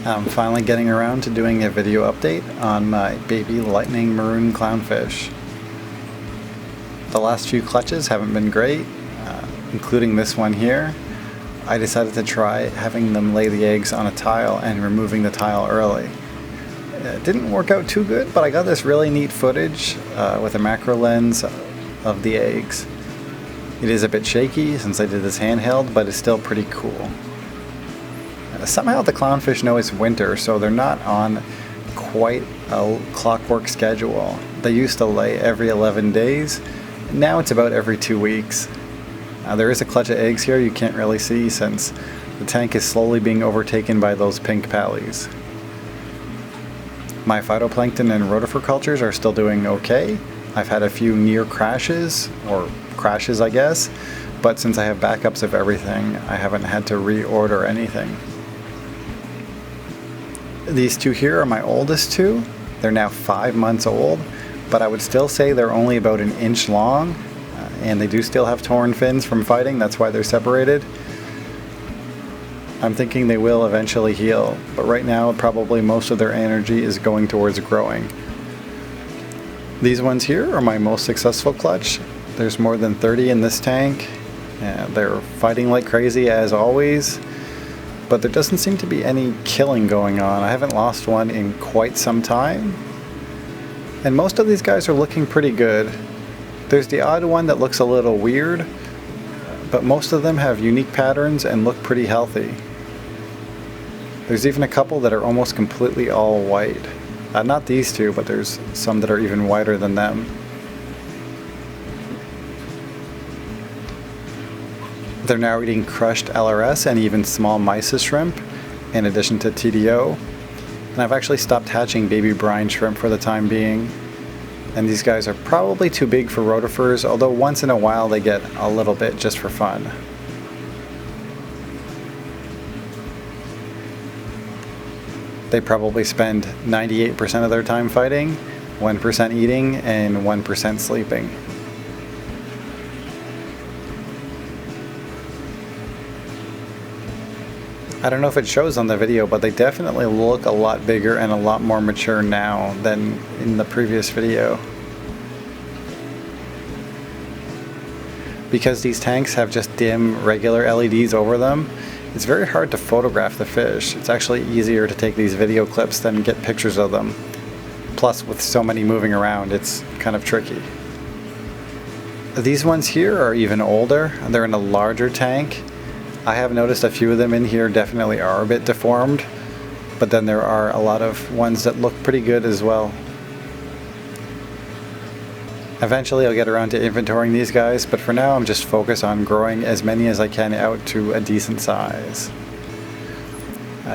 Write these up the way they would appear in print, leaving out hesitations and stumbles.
I'm finally getting around to doing a video update on my baby lightning maroon clownfish. The last few clutches haven't been great, including this one here. I decided to try having them lay the eggs on a tile and removing the tile early. It didn't work out too good, but I got this really neat footage with a macro lens of the eggs. It is a bit shaky since I did this handheld, but it's still pretty cool. Somehow the clownfish know it's winter, so they're not on quite a clockwork schedule. They used to lay every 11 days, now it's about every 2 weeks. There is a clutch of eggs here you can't really see since the tank is slowly being overtaken by those pink pallies. My phytoplankton and rotifer cultures are still doing okay. I've had a few near crashes, or crashes I guess, but since I have backups of everything, I haven't had to reorder anything. These two here are my oldest two. They're now 5 months old, but I would still say they're only about an inch long, and they do still have torn fins from fighting. That's why they're separated. I'm thinking they will eventually heal, but right now probably most of their energy is going towards growing. These ones here are my most successful clutch. There's more than 30 in this tank. They're fighting like crazy as always, but there doesn't seem to be any killing going on. I haven't lost one in quite some time. And most of these guys are looking pretty good. There's the odd one that looks a little weird, but most of them have unique patterns and look pretty healthy. There's even a couple that are almost completely all white. Not these two, but there's some that are even whiter than them. They're now eating crushed LRS and even small mysis shrimp, in addition to TDO. And I've actually stopped hatching baby brine shrimp for the time being. And these guys are probably too big for rotifers, although once in a while they get a little bit just for fun. They probably spend 98% of their time fighting, 1% eating, and 1% sleeping. I don't know if it shows on the video, but they definitely look a lot bigger and a lot more mature now than in the previous video. Because these tanks have just dim, regular LEDs over them, it's very hard to photograph the fish. It's actually easier to take these video clips than get pictures of them. Plus, with so many moving around, it's kind of tricky. These ones here are even older. They're in a larger tank. I have noticed a few of them in here definitely are a bit deformed, but then there are a lot of ones that look pretty good as well. Eventually I'll get around to inventorying these guys, but for now I'm just focused on growing as many as I can out to a decent size.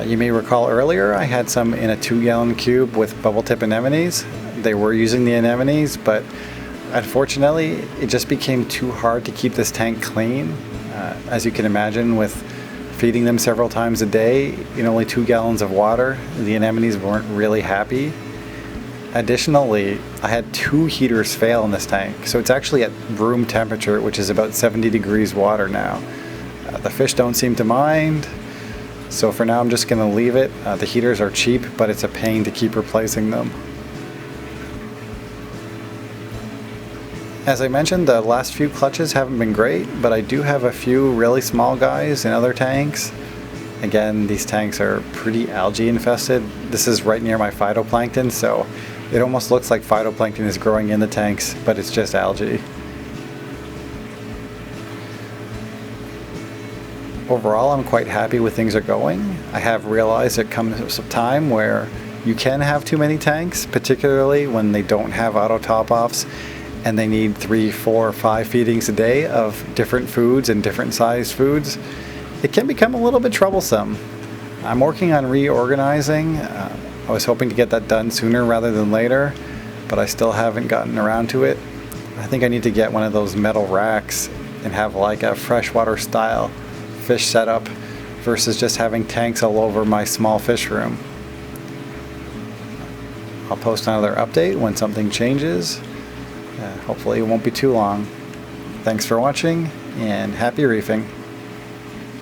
You may recall earlier I had some in a 2-gallon cube with bubble tip anemones. They were using the anemones, but unfortunately it just became too hard to keep this tank clean. As you can imagine, with feeding them several times a day in only 2 gallons of water, the anemones weren't really happy. Additionally, I had 2 heaters fail in this tank, so it's actually at room temperature, which is about 70 degrees water now. The fish don't seem to mind, so for now I'm just going to leave it. The heaters are cheap, but it's a pain to keep replacing them. As I mentioned, the last few clutches haven't been great, but I do have a few really small guys in other tanks. Again, these tanks are pretty algae infested. This is right near my phytoplankton, so it almost looks like phytoplankton is growing in the tanks, but it's just algae. Overall, I'm quite happy with things are going. I have realized there comes a time where you can have too many tanks, particularly when they don't have auto top-offs and they need 3, 4, 5 feedings a day of different foods and different sized foods. It can become a little bit troublesome. I'm working on reorganizing. I was hoping to get that done sooner rather than later, but I still haven't gotten around to it. I think I need to get one of those metal racks and have like a freshwater style fish setup versus just having tanks all over my small fish room. I'll post another update when something changes. Hopefully it won't be too long. Thanks for watching and happy reefing.